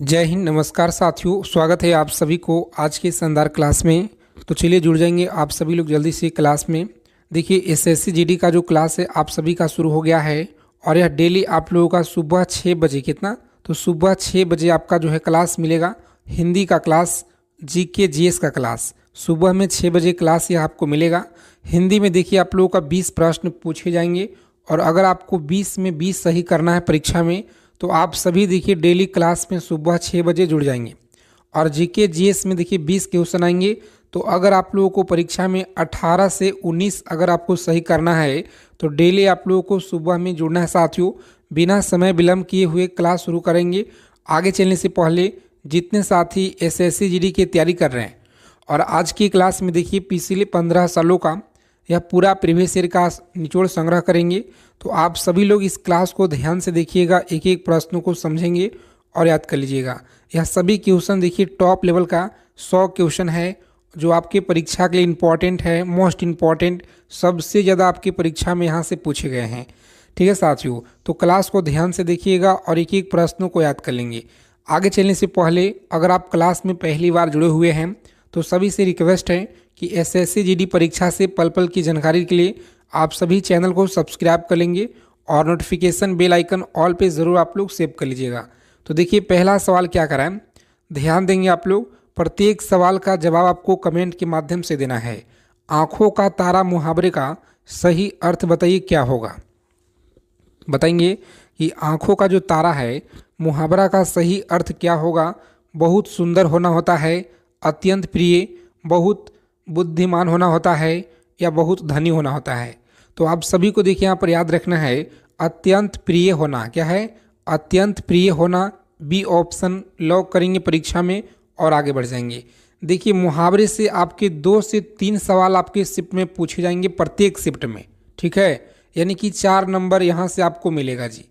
जय हिंद। नमस्कार साथियों, स्वागत है आप सभी को आज के शानदार क्लास में। तो चलिए जुड़ जाएंगे आप सभी लोग जल्दी से क्लास में। देखिए एसएससी जीडी का जो क्लास है आप सभी का शुरू हो गया है और यह डेली आप लोगों का सुबह 6 बजे कितना, तो सुबह 6 बजे आपका जो है क्लास मिलेगा। हिंदी का क्लास, जीके जीएस का क्लास सुबह में 6 बजे क्लास यह आपको मिलेगा। हिंदी में देखिए आप लोगों का 20 प्रश्न पूछे जाएंगे और अगर आपको 20 में 20 सही करना है परीक्षा में तो आप सभी देखिए डेली क्लास में सुबह 6 बजे जुड़ जाएंगे। और जीके जीएस में देखिए 20 क्वेश्चन आएंगे। तो अगर आप लोगों को परीक्षा में 18 से 19 अगर आपको सही करना है तो डेली आप लोगों को सुबह में जुड़ना है साथियों। बिना समय विलम्ब किए हुए क्लास शुरू करेंगे। आगे चलने से पहले जितने साथी एसएससी जीडी की तैयारी कर रहे हैं और आज की क्लास में देखिए पिछले 15 सालों का यह पूरा प्रीवियस ईयर का निचोड़ संग्रह करेंगे। तो आप सभी लोग इस क्लास को ध्यान से देखिएगा, एक एक प्रश्नों को समझेंगे और याद कर लीजिएगा। यह सभी क्वेश्चन देखिए टॉप लेवल का 100 क्वेश्चन है जो आपके परीक्षा के लिए इम्पॉर्टेंट है, मोस्ट इम्पॉर्टेंट, सबसे ज़्यादा आपकी परीक्षा में यहाँ से पूछे गए हैं। ठीक है साथियों, तो क्लास को ध्यान से देखिएगा और एक एक प्रश्नों को याद कर लेंगे। आगे चलने से पहले अगर आप क्लास में पहली बार जुड़े हुए हैं तो सभी से रिक्वेस्ट है कि एसएससी जीडी परीक्षा से पल पल की जानकारी के लिए आप सभी चैनल को सब्सक्राइब कर लेंगे और नोटिफिकेशन बेल आइकन ऑल पे ज़रूर आप लोग सेव कर लीजिएगा। तो देखिए पहला सवाल क्या कराएं, ध्यान देंगे आप लोग। प्रत्येक सवाल का जवाब आपको कमेंट के माध्यम से देना है। आँखों का तारा मुहावरे का सही अर्थ बताइए क्या होगा। बताएंगे कि आँखों का जो तारा है मुहावरा का सही अर्थ क्या होगा। बहुत सुंदर होना होता है, अत्यंत प्रिय, बहुत बुद्धिमान होना होता है या बहुत धनी होना होता है। तो आप सभी को देखिए यहाँ पर याद रखना है अत्यंत प्रिय होना। क्या है? अत्यंत प्रिय होना। बी ऑप्शन लॉक करेंगे परीक्षा में और आगे बढ़ जाएंगे। देखिए मुहावरे से आपके 2 से 3 सवाल आपके शिफ्ट में पूछे जाएंगे, प्रत्येक शिफ्ट में। ठीक है, यानी कि 4 नंबर यहाँ से आपको मिलेगा जी।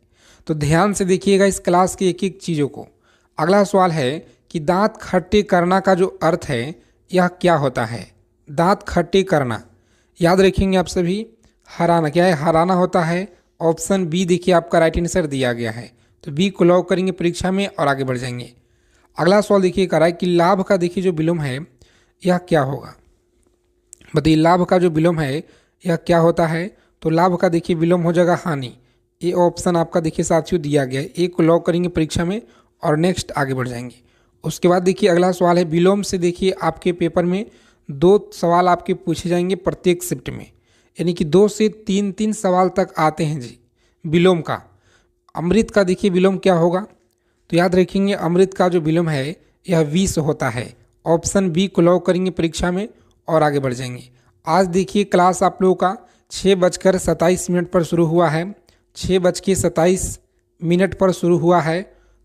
तो ध्यान से देखिएगा इस क्लास की एक एक चीज़ों को। अगला सवाल है कि दांत खट्टे करना का जो अर्थ है यह क्या होता है। दांत खट्टे करना याद रखेंगे आप सभी। हराना क्या है? हराना होता है। ऑप्शन बी देखिए आपका राइट आंसर दिया गया है। तो बी को लॉक करेंगे परीक्षा में और आगे बढ़ जाएंगे। अगला सवाल देखिए करा है कि लाभ का देखिए जो विलोम है यह क्या होगा। बताइए लाभ का जो विलोम है यह क्या होता है। तो लाभ का देखिए विलोम हो जाएगा हानि। ये ऑप्शन आपका देखिए साथियों दिया गया है। ए को लॉक करेंगे परीक्षा में और नेक्स्ट आगे बढ़ जाएंगे। उसके बाद देखिए अगला सवाल है विलोम से। देखिए आपके पेपर में 2 सवाल आपके पूछे जाएंगे प्रत्येक शिफ्ट में, यानी कि 2 से 3 सवाल तक आते हैं जी विलोम का। अमृत का देखिए विलोम क्या होगा। तो याद रखेंगे अमृत का जो विलोम है यह विष होता है। ऑप्शन बी को लॉक करेंगे परीक्षा में और आगे बढ़ जाएंगे। आज देखिए क्लास आप लोगों का 6:27 पर शुरू हुआ है। 6:27 पर शुरू हुआ है।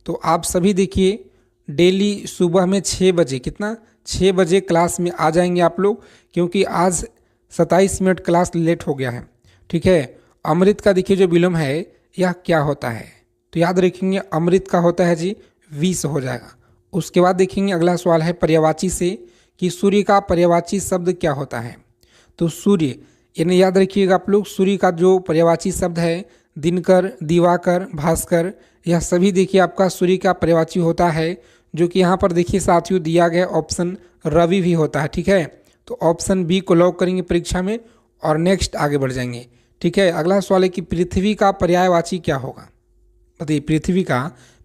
तो आप सभी देखिए डेली सुबह में 6 बजे कितना, 6 बजे क्लास में आ जाएंगे आप लोग, क्योंकि आज 27 मिनट क्लास लेट हो गया है। ठीक है, अमृत का देखिए जो विलोम है यह क्या होता है। तो याद रखेंगे अमृत का होता है जी विष हो जाएगा। उसके बाद देखेंगे अगला सवाल है पर्यायवाची से कि सूर्य का पर्यायवाची शब्द क्या होता है। तो सूर्य यानी याद रखिएगा आप लोग सूर्य का जो पर्यायवाची शब्द है दिनकर, दिवाकर, भास्कर, यह सभी देखिए आपका सूर्य का पर्यायवाची होता है। जो कि यहाँ पर देखिए साथियों दिया गया ऑप्शन रवि भी होता है। ठीक है, तो ऑप्शन बी को लॉक करेंगे परीक्षा में और नेक्स्ट आगे बढ़ जाएंगे। ठीक है, अगला सवाल है कि पृथ्वी का पर्यायवाची क्या होगा। बताइए पृथ्वी का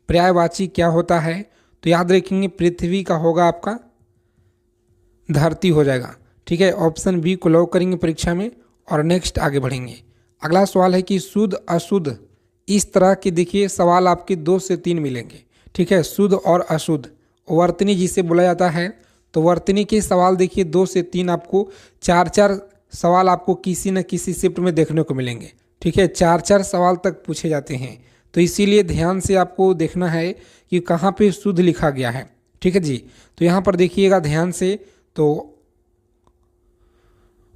पर्यायवाची क्या होता है। तो याद रखेंगे पृथ्वी का होगा आपका धरती हो जाएगा। ठीक है, ऑप्शन बी को लॉक करेंगे परीक्षा में और नेक्स्ट आगे बढ़ेंगे। अगला सवाल है कि शुद्ध अशुद्ध, इस तरह के देखिए सवाल आपके 2 से 3 मिलेंगे। ठीक है, शुद्ध और अशुद्ध वर्तनी जिसे बोला जाता है। तो वर्तनी के सवाल देखिए 2 से 3 आपको 4 सवाल आपको किसी न किसी शिफ्ट में देखने को मिलेंगे। ठीक है, 4 सवाल तक पूछे जाते हैं। तो इसीलिए ध्यान से आपको देखना है कि कहाँ पे शुद्ध लिखा गया है। ठीक है जी, तो यहाँ पर देखिएगा ध्यान से। तो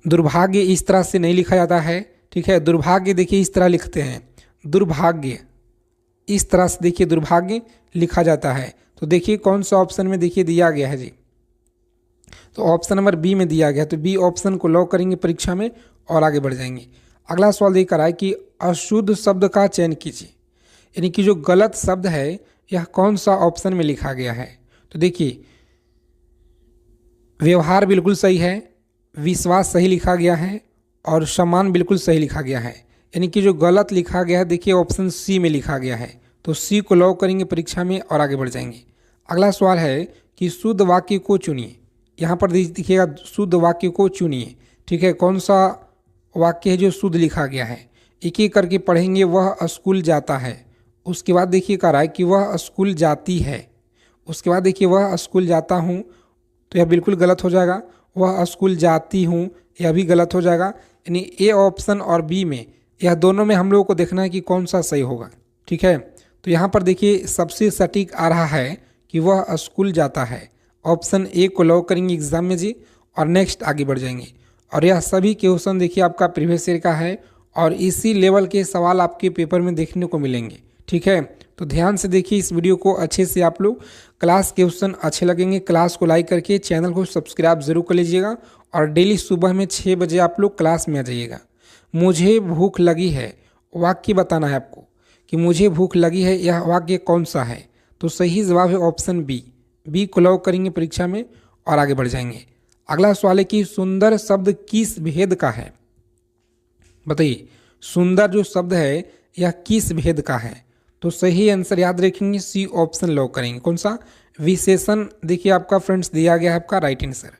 दुर्भाग्य इस तरह से नहीं लिखा जाता है। ठीक है, दुर्भाग्य देखिए इस तरह लिखते हैं, दुर्भाग्य इस तरह से देखिए दुर्भाग्य लिखा जाता है। तो देखिए कौन सा ऑप्शन में देखिए दिया गया है जी। तो ऑप्शन नंबर बी में दिया गया। तो बी ऑप्शन को लॉक करेंगे परीक्षा में और आगे बढ़ जाएंगे। अगला सवाल देकर आए कि अशुद्ध शब्द का चयन कीजिए, यानी कि जो गलत शब्द है यह कौन सा ऑप्शन में लिखा गया है? तो देखिए, व्यवहार बिल्कुल सही है, विश्वास सही लिखा गया है और सम्मान बिल्कुल सही लिखा गया है। यानी कि जो गलत लिखा गया है देखिए ऑप्शन सी में लिखा गया है। तो सी को लॉक करेंगे परीक्षा में और आगे बढ़ जाएंगे। अगला सवाल है कि शुद्ध वाक्य को चुनिए। यहाँ पर देखिएगा शुद्ध वाक्य को चुनिए। ठीक है, कौन सा वाक्य है जो शुद्ध लिखा गया है? एक एक करके पढ़ेंगे। वह स्कूल जाता है। उसके बाद देखिए कह रहा है कि वह स्कूल जाती है। उसके बाद देखिए वह स्कूल जाता हूँ, तो यह बिल्कुल गलत हो जाएगा। वह स्कूल जाती हूँ, यह भी गलत हो जाएगा। यानी ए ऑप्शन और बी में, यह दोनों में हम लोगों को देखना है कि कौन सा सही होगा। ठीक है, तो यहाँ पर देखिए सबसे सटीक आ रहा है कि वह स्कूल जाता है। ऑप्शन ए को लॉक करेंगे एग्जाम में जी और नेक्स्ट आगे बढ़ जाएंगे। और यह सभी क्वेश्चन देखिए आपका प्रीवियस ईयर का है और इसी लेवल के सवाल आपके पेपर में देखने को मिलेंगे। ठीक है, तो ध्यान से देखिए इस वीडियो को अच्छे से। आप लोग क्लास क्वेश्चन अच्छे लगेंगे, क्लास को लाइक करके चैनल को सब्सक्राइब जरूर कर लीजिएगा और डेली सुबह में 6 बजे आप लोग क्लास में आ जाइएगा। मुझे भूख लगी है, वाक्य बताना है आपको कि मुझे भूख लगी है, यह वाक्य कौन सा है? तो सही जवाब है ऑप्शन बी। बी को लॉक करेंगे परीक्षा में और आगे बढ़ जाएंगे। अगला सवाल है कि सुंदर शब्द किस भेद का है? बताइए, सुंदर जो शब्द है यह किस भेद का है? तो सही आंसर याद रखेंगे, सी ऑप्शन लॉक करेंगे। कौन सा? विशेषण देखिए आपका फ्रेंड्स दिया गया है आपका राइट आंसर।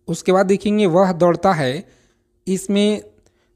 उसके बाद देखेंगे वह दौड़ता है। इसमें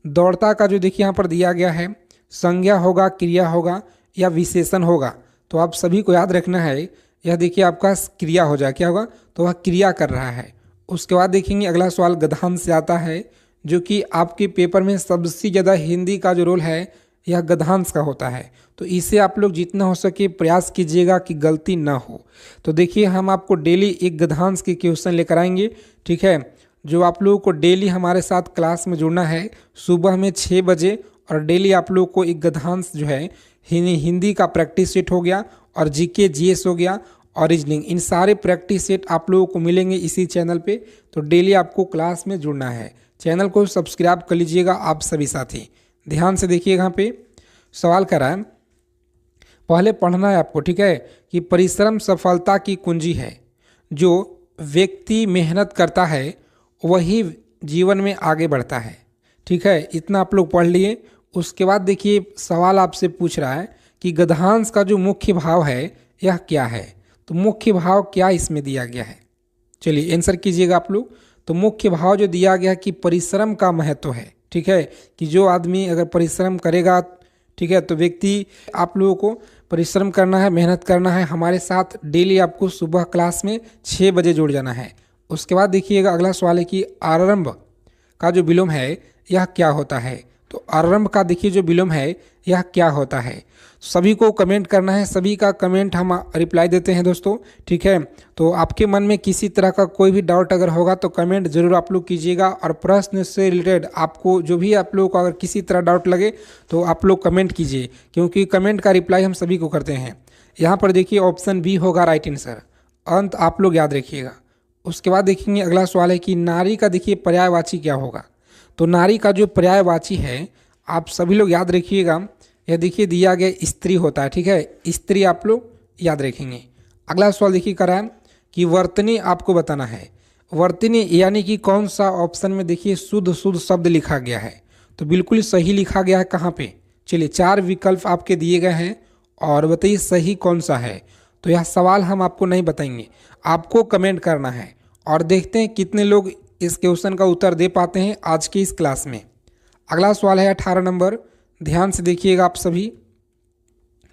दौड़ता का जो देखिए यहाँ पर दिया गया है संज्ञा होगा, क्रिया होगा या विशेषण होगा? तो आप सभी को याद रखना है, यह देखिए आपका क्रिया हो जाए। क्या होगा? तो वह क्रिया कर रहा है। उसके बाद देखेंगे अगला सवाल गद्यांश से आता है, जो कि आपके पेपर में सबसे ज़्यादा हिंदी का जो रोल है यह गद्यांश का होता है। तो इसे आप लोग जितना हो सके प्रयास कीजिएगा कि गलती ना हो। तो देखिए हम आपको डेली एक गद्यांश के क्वेश्चन लेकर आएंगे। ठीक है, जो आप लोगों को डेली हमारे साथ क्लास में जुड़ना है सुबह में 6 बजे। और डेली आप लोग को एक गद्यांश जो है हिंदी का प्रैक्टिस सेट हो गया और जीके जीएस हो गया और रीजनिंग, इन सारे प्रैक्टिस सेट आप लोगों को मिलेंगे इसी चैनल पे। तो डेली आपको क्लास में जुड़ना है। चैनल को सब्सक्राइब कर लीजिएगा आप सभी साथी। ध्यान से देखिएगा, यहाँ पे सवाल करा है, पहले पढ़ना है आपको। ठीक है, कि परिश्रम सफलता की कुंजी है। जो व्यक्ति मेहनत करता है वही जीवन में आगे बढ़ता है। ठीक है, इतना आप लोग पढ़ लिए। उसके बाद देखिए सवाल आपसे पूछ रहा है कि गद्यांश का जो मुख्य भाव है यह क्या है? तो मुख्य भाव क्या इसमें दिया गया है? चलिए आंसर कीजिएगा आप लोग। तो मुख्य भाव जो दिया गया कि परिश्रम का महत्व है। ठीक है, कि जो आदमी अगर परिश्रम करेगा, ठीक है, तो व्यक्ति आप लोगों को परिश्रम करना है, मेहनत करना है। हमारे साथ डेली आपको सुबह क्लास में 6 बजे जुड़ जाना है। उसके बाद देखिएगा अगला सवाल है कि आरंभ का जो विलोम है यह क्या होता है? तो आरंभ का देखिए जो विलोम है यह क्या होता है? सभी को कमेंट करना है, सभी का कमेंट हम रिप्लाई देते हैं दोस्तों। ठीक है, तो आपके मन में किसी तरह का कोई भी डाउट अगर होगा तो कमेंट जरूर आप लोग कीजिएगा। और प्रश्न से रिलेटेड आपको जो भी आप लोगों को अगर किसी तरह डाउट लगे तो आप लोग कमेंट कीजिए, क्योंकि कमेंट का रिप्लाई हम सभी को करते हैं। यहाँ पर देखिए ऑप्शन बी होगा राइट आंसर। अंत आप लोग याद रखिएगा। उसके बाद देखेंगे अगला सवाल है कि नारी का देखिए पर्यायवाची क्या होगा? तो नारी का जो पर्यायवाची है आप सभी लोग याद रखिएगा, यह देखिए दिया गया स्त्री होता है। ठीक है, स्त्री आप लोग याद रखेंगे। अगला सवाल देखिए करा है कि वर्तनी आपको बताना है। वर्तनी यानी कि कौन सा ऑप्शन में देखिए शुद्ध शुद्ध शब्द लिखा गया है? तो बिल्कुल सही लिखा गया है। कहाँ पे? चलिए 4 विकल्प आपके दिए गए हैं और बताइए सही कौन सा है? तो यह सवाल हम आपको नहीं बताएंगे, आपको कमेंट करना है और देखते हैं कितने लोग इस क्वेश्चन का उत्तर दे पाते हैं आज की इस क्लास में। अगला सवाल है 18 नंबर। ध्यान से देखिएगा आप सभी।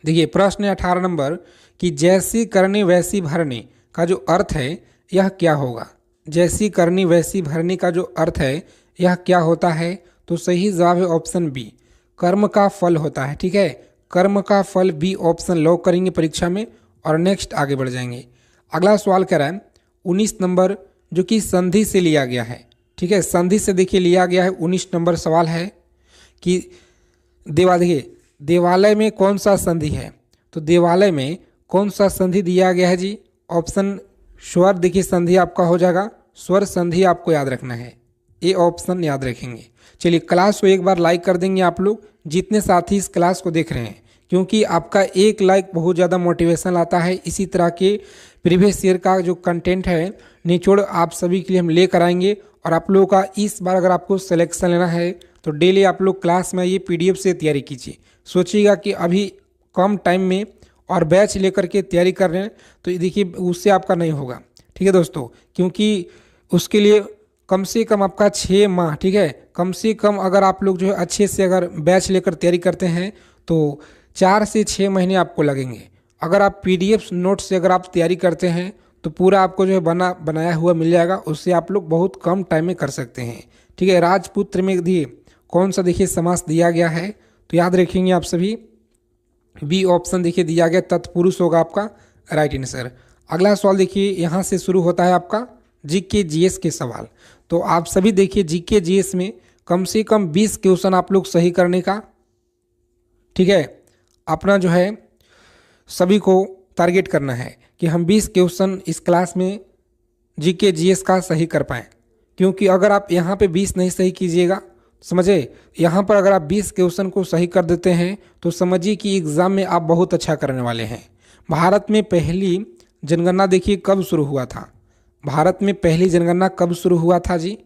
देखिए प्रश्न है 18 नंबर कि जैसी करनी वैसी भरनी का जो अर्थ है यह क्या होगा? जैसी करनी वैसी भरनी का जो अर्थ है यह क्या होता है? तो सही जवाब है ऑप्शन बी, कर्म का फल होता है। ठीक है, कर्म का फल बी ऑप्शन लॉक करेंगे परीक्षा में और नेक्स्ट आगे बढ़ जाएंगे। अगला सवाल कह रहा है 19 नंबर, जो कि संधि से लिया गया है। ठीक है, संधि से देखिए लिया गया है। 19 नंबर सवाल है कि देवालय में कौन सा संधि है? तो देवालय में कौन सा संधि दिया गया है जी? ऑप्शन स्वर देखिए संधि आपका हो जाएगा, स्वर संधि आपको याद रखना है। ये ऑप्शन याद रखेंगे। चलिए क्लास को एक बार लाइक कर देंगे आप लोग जितने साथी इस क्लास को देख रहे हैं, क्योंकि आपका एक लाइक बहुत ज़्यादा मोटिवेशन आता है। इसी तरह के प्रीवियस ईयर का जो कंटेंट है निचोड़ आप सभी के लिए हम लेकर आएंगे। और आप लोगों का इस बार अगर आपको सिलेक्शन लेना है तो डेली आप लोग क्लास में ये PDF से तैयारी कीजिए। सोचिएगा कि अभी कम टाइम में और बैच लेकर के तैयारी कर रहे हैं तो ये देखिए उससे आपका नहीं होगा, ठीक है दोस्तों। क्योंकि उसके लिए कम से कम आपका 6 माह, ठीक है, कम से कम अगर आप लोग जो है अच्छे से अगर बैच लेकर तैयारी करते हैं तो 4 से 6 महीने आपको लगेंगे। अगर आप PDF नोट से अगर आप तैयारी करते हैं तो पूरा आपको जो है बनाया हुआ मिल जाएगा, उससे आप लोग बहुत कम टाइम में कर सकते हैं, ठीक है। राजपुत्र में दिए कौन सा देखिए समास दिया गया है तो याद रखेंगे आप सभी, बी ऑप्शन देखिए दिया गया, तत्पुरुष होगा आपका राइट आंसर। अगला सवाल देखिए यहाँ से शुरू होता है आपका GK GS के सवाल। तो आप सभी देखिए GK GS में कम से कम 20 क्वेश्चन आप लोग सही करने का, ठीक है, अपना जो है सभी को टारगेट करना है कि हम 20 क्वेश्चन इस क्लास में GK GS का सही कर पाएँ। क्योंकि अगर आप यहाँ पे 20 नहीं सही कीजिएगा, समझे, यहाँ पर अगर आप 20 क्वेश्चन को सही कर देते हैं तो समझिए कि एग्ज़ाम में आप बहुत अच्छा करने वाले हैं। भारत में पहली जनगणना देखिए कब शुरू हुआ था? भारत में पहली जनगणना कब शुरू हुआ था जी,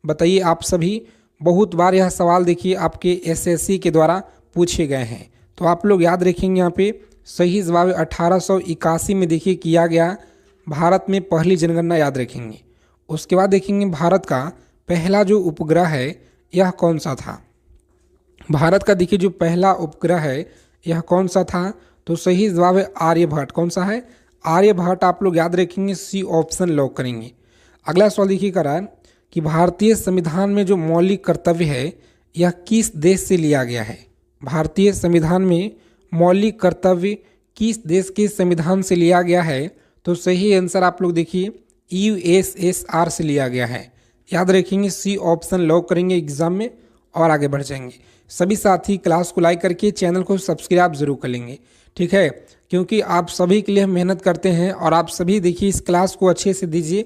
बताइए आप सभी। बहुत बार यह सवाल देखिए आपके SSC के द्वारा पूछे गए हैं, तो आप लोग याद रखेंगे। यहाँ पे सही जवाब 1881 में देखिए किया गया भारत में पहली जनगणना, याद रखेंगे। उसके बाद देखेंगे भारत का पहला जो उपग्रह है यह कौन सा था? भारत का देखिए जो पहला उपग्रह है यह कौन सा था? तो सही जवाब है आर्यभट्ट। कौन सा है? आर्यभट्ट। आप लोग याद रखेंगे, C ऑप्शन लॉक करेंगे। अगला सवाल देखिए करा है कि भारतीय संविधान में जो मौलिक कर्तव्य है यह किस देश से लिया गया है? भारतीय संविधान में मौलिक कर्तव्य किस देश के संविधान से लिया गया है? तो सही आंसर आप लोग देखिए USSR से लिया गया है। याद रखेंगे, C ऑप्शन लॉक करेंगे एग्जाम में और आगे बढ़ जाएंगे। सभी साथी क्लास को लाइक करके चैनल को सब्सक्राइब जरूर कर लेंगे, ठीक है, क्योंकि आप सभी के लिए हम मेहनत करते हैं। और आप सभी देखिए इस क्लास को अच्छे से दीजिए,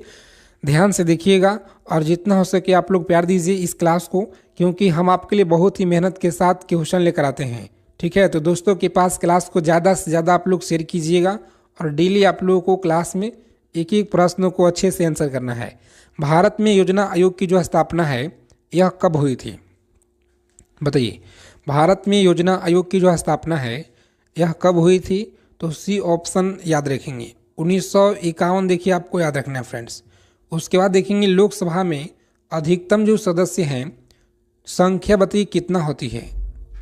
ध्यान से देखिएगा और जितना हो सके आप लोग प्यार दीजिए इस क्लास को, क्योंकि हम आपके लिए बहुत ही मेहनत के साथ क्वेश्चन लेकर आते हैं, ठीक है। तो दोस्तों के पास क्लास को ज़्यादा से ज़्यादा आप लोग शेयर कीजिएगा और डेली आप लोगों को क्लास में एक एक प्रश्नों को अच्छे से आंसर करना है। भारत में योजना आयोग की जो स्थापना है यह कब हुई थी? बताइए, भारत में योजना आयोग की जो स्थापना है यह कब हुई थी? तो C ऑप्शन याद रखेंगे 1951 देखिए आपको याद रखना है फ्रेंड्स। उसके बाद देखेंगे लोकसभा में अधिकतम जो सदस्य हैं संख्या बताइए कितना होती है?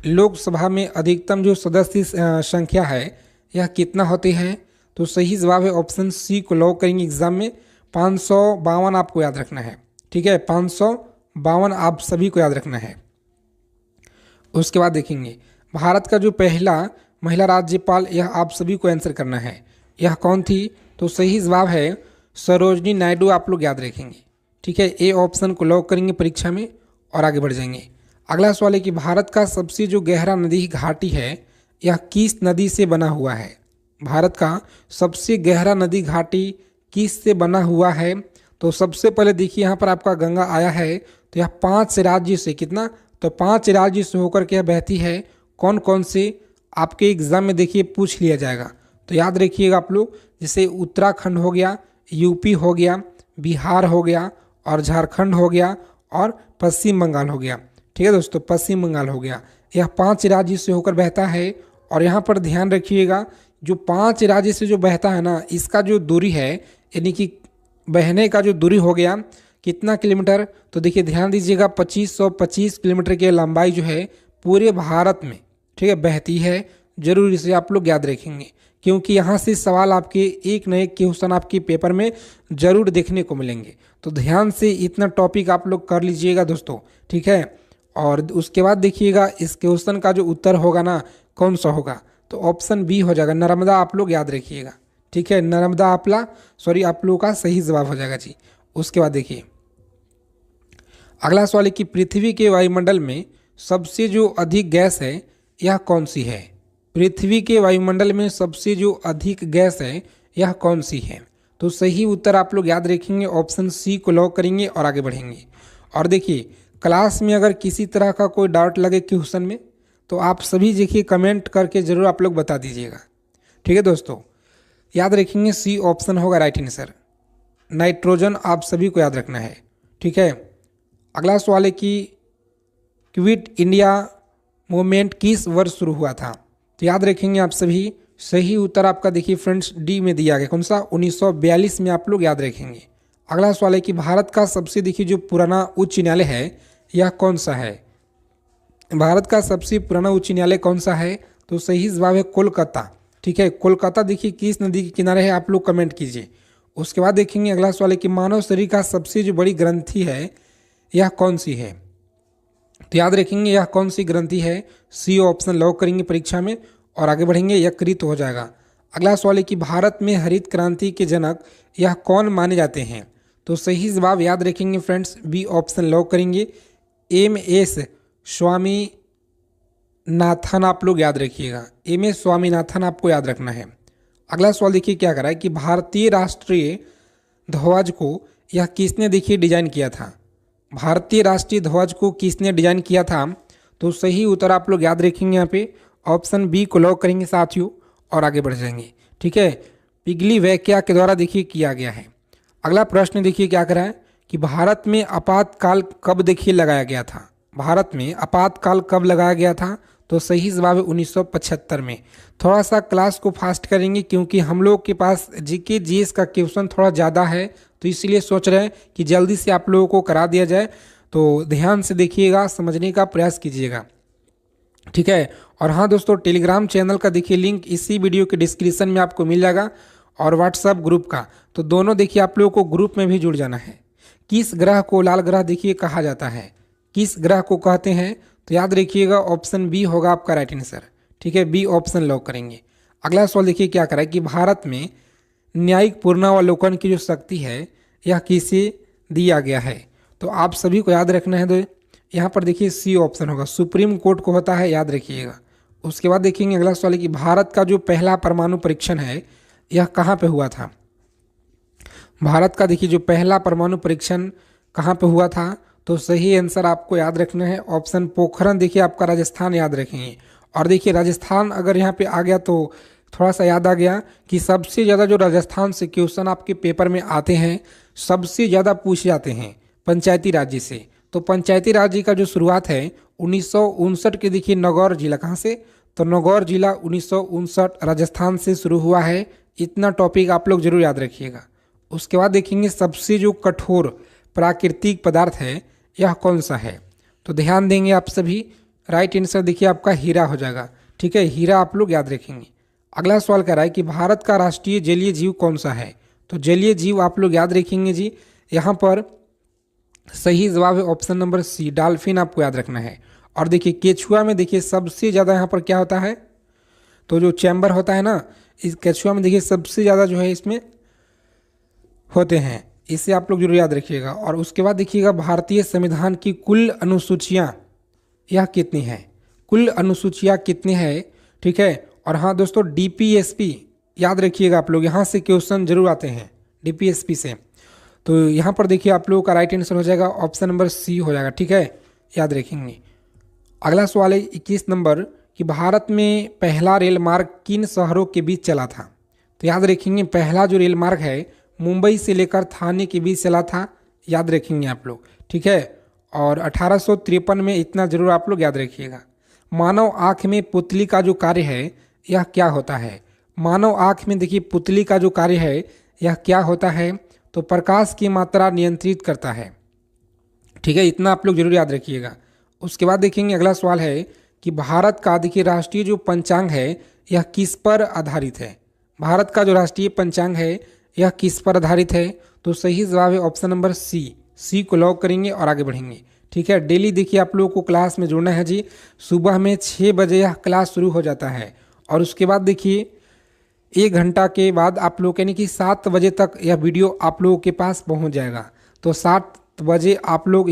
लोकसभा में अधिकतम जो सदस्य संख्या है यह कितना होती है? तो सही जवाब है ऑप्शन C को लॉक करेंगे एग्जाम में 552 आपको याद रखना है, ठीक है, 552 आप सभी को याद रखना है। उसके बाद देखेंगे भारत का जो पहला महिला राज्यपाल, यह आप सभी को आंसर करना है, यह कौन थी? तो सही जवाब है सरोजनी नायडू, आप लोग याद रखेंगे, ठीक है। A ऑप्शन को लॉक करेंगे परीक्षा में और आगे बढ़ जाएंगे। अगला सवाल है कि भारत का सबसे जो गहरा नदी घाटी है यह किस नदी से बना हुआ है? भारत का सबसे गहरा नदी घाटी किस से बना हुआ है? तो सबसे पहले देखिए यहाँ पर आपका गंगा आया है, तो यह 5 राज्य से, कितना? तो 5 राज्य से होकर के बहती है। कौन कौन से? आपके एग्जाम में देखिए पूछ लिया जाएगा, तो याद रखिएगा आप लोग, जैसे उत्तराखंड हो गया, UP हो गया, बिहार हो गया और झारखंड हो गया और पश्चिम बंगाल हो गया, ठीक है दोस्तों, पश्चिम बंगाल हो गया। यह 5 राज्य से होकर बहता है। और यहाँ पर ध्यान रखिएगा, जो 5 राज्य से जो बहता है ना, इसका जो दूरी है, यानी कि बहने का जो दूरी हो गया कितना किलोमीटर? तो देखिए ध्यान दीजिएगा 2525 किलोमीटर की लंबाई जो है पूरे भारत में, ठीक है, बहती है। जरूर इसे आप लोग याद रखेंगे, क्योंकि यहाँ से सवाल आपके एक न एक क्वेश्चन आपके पेपर में जरूर देखने को मिलेंगे। तो ध्यान से इतना टॉपिक आप लोग कर लीजिएगा दोस्तों, ठीक है। और उसके बाद देखिएगा इस क्वेश्चन का जो उत्तर होगा ना कौन सा होगा? तो ऑप्शन B हो जाएगा, नर्मदा, आप लोग याद रखिएगा, ठीक है। नर्मदा आप लोगों का सही जवाब हो जाएगा जी। उसके बाद देखिए अगला सवाल है कि पृथ्वी के वायुमंडल में सबसे जो अधिक गैस है यह कौन सी है? पृथ्वी के वायुमंडल में सबसे जो अधिक गैस है यह कौन सी है? तो सही उत्तर आप लोग याद रखेंगे, ऑप्शन C को लॉक करेंगे और आगे बढ़ेंगे। और देखिए क्लास में अगर किसी तरह का कोई डाउट लगे क्वेश्चन में तो आप सभी देखिए कमेंट करके ज़रूर आप लोग बता दीजिएगा। ठीक है दोस्तों, याद रखेंगे सी ऑप्शन होगा राइट आंसर, नाइट्रोजन आप सभी को याद रखना है। ठीक है, अगला सवाल है कि क्विट इंडिया मूवमेंट किस वर्ष शुरू हुआ था? तो याद रखेंगे आप सभी, सही उत्तर आपका देखिए फ्रेंड्स डी में दिया गया, कौन सा, 1942 में आप लोग याद रखेंगे। अगला सवाल है कि भारत का सबसे देखिए जो पुराना उच्च न्यायालय है यह कौन सा है? भारत का सबसे पुराना उच्च न्यायालय कौन सा है? तो सही जवाब है कोलकाता। ठीक है, कोलकाता देखिए किस नदी के किनारे है, आप लोग कमेंट कीजिए। उसके बाद देखेंगे अगला सवाल है कि मानव शरीर का सबसे जो बड़ी ग्रंथि है यह कौन सी है? तो याद रखेंगे यह कौन सी ग्रंथि है, सी ऑप्शन लॉक करेंगे परीक्षा में और आगे बढ़ेंगे, यकृत हो जाएगा। अगला सवाल है कि भारत में हरित क्रांति के जनक यह कौन माने जाते हैं? तो सही जवाब याद रखेंगे फ्रेंड्स बी ऑप्शन लॉक करेंगे, एम.एस. स्वामीनाथन आप लोग याद रखिएगा, एम.एस. स्वामीनाथन आपको याद रखना है। अगला सवाल देखिए क्या करा है कि भारतीय राष्ट्रीय ध्वज को यह किसने देखिए डिजाइन किया था? भारतीय राष्ट्रीय ध्वज को किसने डिजाइन किया था? तो सही उत्तर आप लोग याद रखेंगे यहाँ पे ऑप्शन बी को लॉक करेंगे साथियों और आगे बढ़ जाएंगे। ठीक है, पिगली वैक्या के द्वारा देखिए किया गया है। अगला प्रश्न देखिए क्या करा है कि भारत में आपातकाल कब देखिए लगाया गया था? भारत में आपातकाल कब लगाया गया था? तो सही जवाब है 1975 में। थोड़ा सा क्लास को फास्ट करेंगे क्योंकि हम लोग के पास जीके जीएस का क्वेश्चन थोड़ा ज़्यादा है, तो इसलिए सोच रहे हैं कि जल्दी से आप लोगों को करा दिया जाए, तो ध्यान से देखिएगा, समझने का प्रयास कीजिएगा। ठीक है, और हाँ दोस्तों, टेलीग्राम चैनल का देखिए लिंक इसी वीडियो के डिस्क्रिप्शन में आपको मिल जाएगा और व्हाट्सएप ग्रुप का, तो दोनों देखिए आप लोगों को ग्रुप में भी जुड़ जाना है। किस ग्रह को लाल ग्रह देखिए कहा जाता है? किस ग्रह को कहते हैं? तो याद रखिएगा ऑप्शन बी होगा आपका राइट आंसर। ठीक है, बी ऑप्शन लॉक करेंगे। अगला सवाल देखिए क्या करा है कि भारत में न्यायिक पूर्णावलोकन की जो शक्ति है यह किसे दिया गया है? तो आप सभी को याद रखना है, तो यहाँ पर देखिए सी ऑप्शन होगा, सुप्रीम कोर्ट को होता है, याद रखिएगा। उसके बाद देखेंगे अगला सवाल है कि भारत का जो पहला परमाणु परीक्षण है यह कहाँ पे हुआ था? भारत का देखिए जो पहला परमाणु परीक्षण कहाँ पे हुआ था? तो सही आंसर आपको याद रखना है ऑप्शन पोखरण, देखिए आपका राजस्थान याद रखेंगे। और देखिए राजस्थान अगर यहाँ पे आ गया तो थोड़ा सा याद आ गया कि सबसे ज़्यादा जो राजस्थान से क्वेश्चन आपके पेपर में आते हैं, सबसे ज़्यादा पूछे जाते हैं पंचायती राज्य से। तो पंचायती राज्य का जो शुरुआत है 1959 के देखिए नगौर जिला, कहाँ से? तो नगौर जिला 1959 राजस्थान से शुरू हुआ है। इतना टॉपिक आप लोग जरूर याद रखिएगा। उसके बाद देखेंगे सबसे जो कठोर प्राकृतिक पदार्थ है यह कौन सा है? तो ध्यान देंगे आप सभी, राइट आंसर देखिए आपका हीरा हो जाएगा। ठीक है, हीरा आप लोग याद रखेंगे। अगला सवाल कह रहा है कि भारत का राष्ट्रीय जलीय जीव कौन सा है? तो जलीय जीव आप लोग याद रखेंगे जी, यहाँ पर सही जवाब है ऑप्शन नंबर सी, डॉल्फिन आपको याद रखना है। और देखिए केचुआ में देखिए सबसे ज़्यादा यहाँ पर क्या होता है, तो जो चैम्बर होता है ना, इस केचुआ में देखिए सबसे ज़्यादा जो है इसमें होते हैं, इसे आप लोग जरूर याद रखिएगा। और उसके बाद देखिएगा भारतीय संविधान की कुल अनुसूचियाँ यह कितनी है? कुल अनुसूचियाँ कितनी है? ठीक है, और हाँ दोस्तों डीपीएसपी याद रखिएगा आप लोग, यहाँ से क्वेश्चन जरूर आते हैं डीपीएसपी से। तो यहाँ पर देखिए आप लोगों का राइट आंसर हो जाएगा ऑप्शन नंबर सी हो जाएगा। ठीक है, याद रखेंगे। अगला सवाल है 21 नंबर कि भारत में पहला रेल मार्ग किन शहरों के बीच चला था? तो याद रखेंगे पहला जो रेल मार्ग है मुंबई से लेकर थाने के बीच चला था, याद रखेंगे आप लोग। ठीक है, और 1853 में, इतना जरूर आप लोग याद रखिएगा। मानव आँख में पुतली का जो कार्य है यह क्या होता है? मानव आँख में देखिए पुतली का जो कार्य है यह क्या होता है? तो प्रकाश की मात्रा नियंत्रित करता है। ठीक है, इतना आप लोग जरूर याद रखिएगा। उसके बाद देखेंगे अगला सवाल है कि भारत का देखिए राष्ट्रीय जो पंचांग है यह किस पर आधारित है? भारत का जो राष्ट्रीय पंचांग है यह किस पर आधारित है? तो सही जवाब है ऑप्शन नंबर सी, सी को लॉक करेंगे और आगे बढ़ेंगे। ठीक है, डेली देखिए आप लोगों को क्लास में जुड़ना है जी। सुबह में 6 बजे यह क्लास शुरू हो जाता है और उसके बाद देखिए 1 घंटा के बाद आप लोग यानी कि 7 बजे तक यह वीडियो आप लोगों के पास पहुंच जाएगा। तो 7 बजे आप लोग